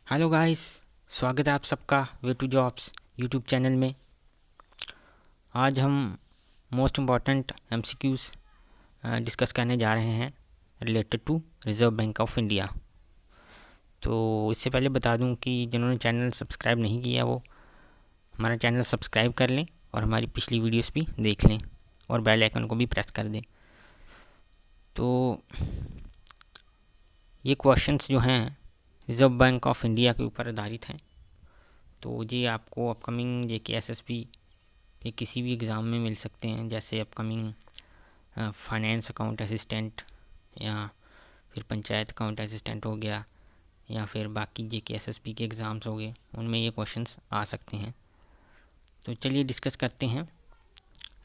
Hello guys, स्वागत है आप सबका way to jobs YouTube channel में। आज हम मोस्ट इम्पॉर्टेंट एमसीक्यूज़ डिस्कस करने जा रहे हैं related to reserve bank of India. तो इससे पहले बता दूं कि जिन्होंने चैनल सब्सक्राइब नहीं किया वो हमारा चैनल सब्सक्राइब कर लें और हमारी पिछली वीडियोस भी देख लें और बेल आइकन को भी प्रेस कर दें। तो ये क्वेश्चंस जो हैं रिज़र्व बैंक ऑफ इंडिया के ऊपर आधारित हैं। तो ये आपको अपकमिंग जेके एसएसबी के किसी भी एग्ज़ाम में मिल सकते हैं, जैसे अपकमिंग फाइनेंस अकाउंट असिस्टेंट या फिर पंचायत अकाउंट असिस्टेंट हो गया, या फिर बाकी जेके एसएसबी के एग्ज़ाम्स हो गए, उनमें ये क्वेश्चंस आ सकते हैं। तो चलिए डिस्कस करते हैं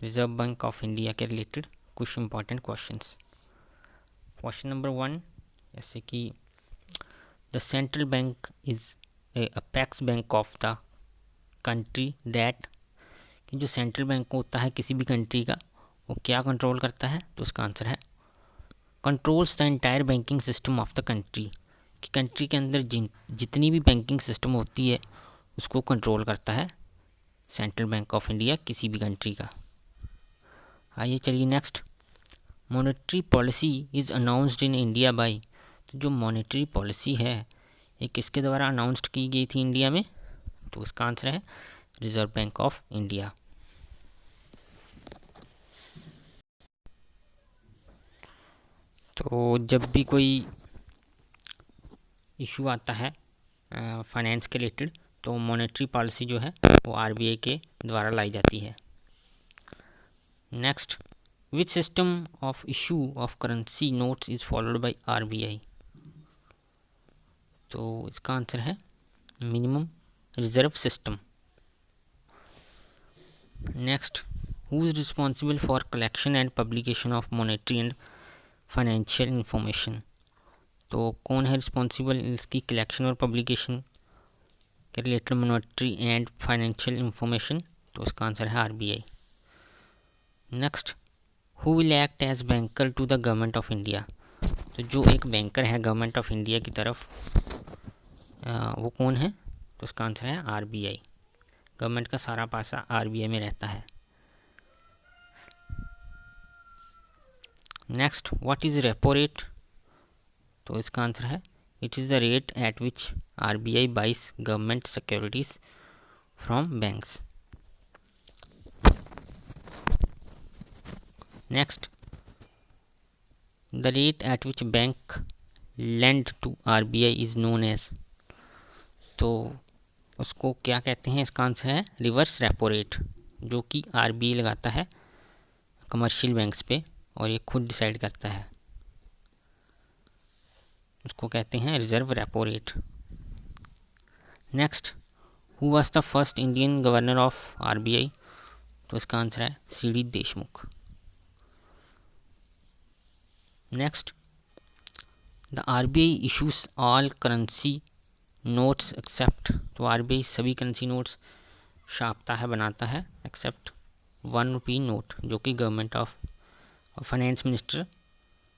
रिज़र्व बैंक ऑफ इंडिया के रिलेटेड कुछ इंपॉर्टेंट क्वेश्चंस। क्वेश्चन नंबर 1, जैसे कि the central bank is apex bank of the country that, कि जो सेंट्रल बैंक होता है किसी भी कंट्री का, वो क्या कंट्रोल करता है? तो उसका आंसर है controls the entire banking system of the country, कि कंट्री के अंदर जितनी भी बैंकिंग सिस्टम होती है उसको कंट्रोल करता है सेंट्रल बैंक ऑफ इंडिया किसी भी कंट्री का। आइए चलिए next, monetary policy is announced in India by, तो जो मॉनेटरी पॉलिसी है ये किसके द्वारा अनाउंस्ड की गई थी इंडिया में? तो उसका आंसर है रिज़र्व बैंक ऑफ इंडिया। तो जब भी कोई इशू आता है फाइनेंस के रिलेटेड, तो मॉनेटरी पॉलिसी जो है वो आरबीआई के द्वारा लाई जाती है। Next, which system of issue of currency notes is followed by RBI, तो इसका आंसर है minimum reserve system. Next, who is responsible for collection and publication of monetary and financial information, तो कौन है रिस्पॉन्सिबल इसकी कलेक्शन और publication के related monetary and financial information? तो उसका आंसर है RBI. Next, who will act as banker to the government of India, तो जो एक बैंकर है गवर्नमेंट ऑफ इंडिया की तरफ, वो कौन है? तो उसका आंसर है आरबीआई। गवर्नमेंट का सारा पैसा आरबीआई में रहता है। Next, what is repo rate, तो इसका आंसर है it is the rate at which RBI buys government securities from banks. Next, the rate at which bank lend to RBI is known as, तो उसको क्या कहते हैं? इसका आंसर है रिवर्स रेपो रेट, जो कि आरबीआई लगाता है कमर्शियल बैंक्स पे और ये खुद डिसाइड करता है, उसको कहते हैं reserve repo rate. Next, who was the first Indian governor of RBI, तो इसका आंसर है CD Deshmukh. Next, the RBI issues all currency notes except, तो आरबीआई सभी करेंसी नोट्स छापता है, बनाता है, एक्सेप्ट 1 रुपी नोट, जो कि government of finance minister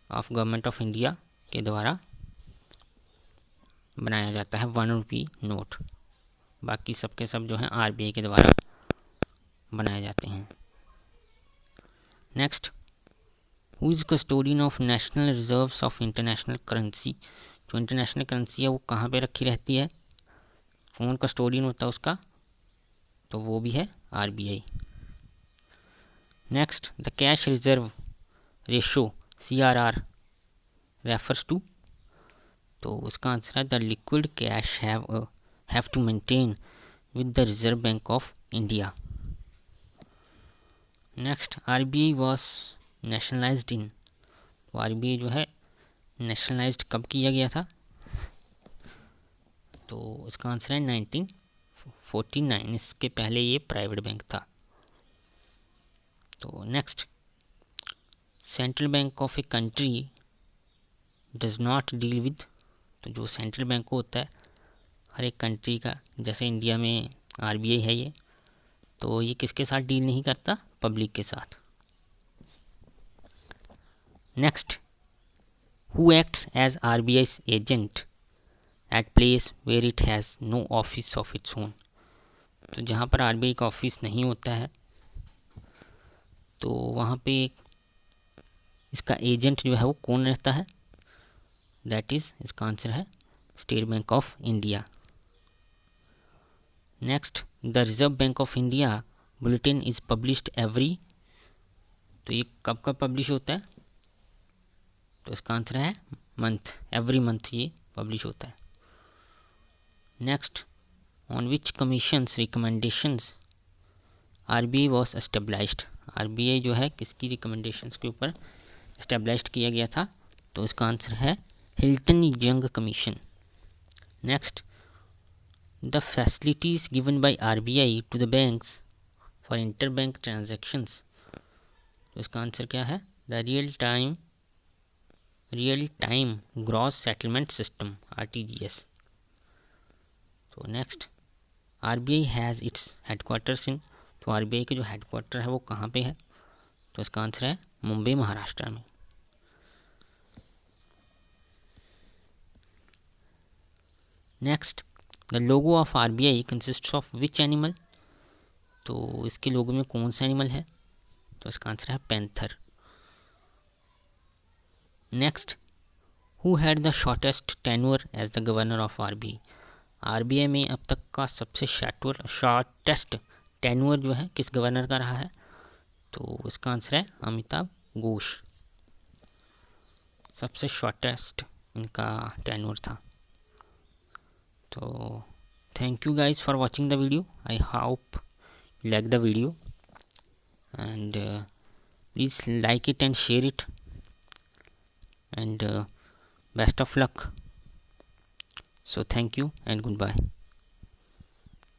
of government of India के द्वारा बनाया जाता है 1 रुपी नोट। बाकी सबके सब जो हैं आरबीआई के द्वारा बनाए जाते हैं। Next, who is custodian of national reserves of international currency, जो इंटरनेशनल करेंसी है वो कहाँ पे रखी रहती है? कौन कस्टोडियन होता है उसका? तो वो भी है RBI. Next, the cash reserve ratio CRR refers to, तो उसका आंसर है the liquid cash have to maintain with the reserve bank of India. Next, RBI was nationalised in, तो आरबीआई जो है नेशनलाइज्ड कब किया गया था? तो इसका आंसर है 1949, इसके पहले ये प्राइवेट बैंक था। तो next, central bank of a country does not deal with, तो जो सेंट्रल बैंक होता है हर एक कंट्री का, जैसे इंडिया में आरबीआई है ये, तो ये किसके साथ डील नहीं करता? पब्लिक के साथ। Next, who acts as RBI agent, at place where it has no office of its own. तो जहाँ पर आरबीआई का ऑफिस नहीं होता है तो वहाँ पे इसका एजेंट जो है वो कौन रहता है, दैट इज़ इसका आंसर है state bank of India. Next, the reserve bank of India bulletin is published every, तो ये कब कब पब्लिश होता है, तो इसका आंसर है मंथ, एवरी मंथ ये पब्लिश होता है। Next, on which commissions recommendations RBI was established, RBI जो है किसकी रिकमेंडेशंस के ऊपर एस्टेब्लिश्ड किया गया था, तो इसका आंसर है Hilton Young commission. Next, the facilities given by RBI to the banks for inter bank transactions, तो इसका आंसर क्या है, the real time gross settlement system RTGS। तो next, RBI has its headquarters in, तो RBI के जो headquarter है वो कहाँ पे है, तो इसका आंसर है मुंबई महाराष्ट्र में। Next, the logo of RBI consists of which animal, तो इसके लोगो में कौन सा एनिमल है, तो इसका आंसर है panther. Next, who had the shortest tenure as the governor of RBI, RBI में अब तक का सबसे शॉर्टेस्ट टेन्योर जो है किस गवर्नर का रहा है, तो इसका आंसर है अमिताभ घोष, सबसे शॉर्टेस्ट इनका टेन्योर था। तो thank you guys for watching the video, I hope you like the video and please like it and share it and best of luck. So thank you and goodbye.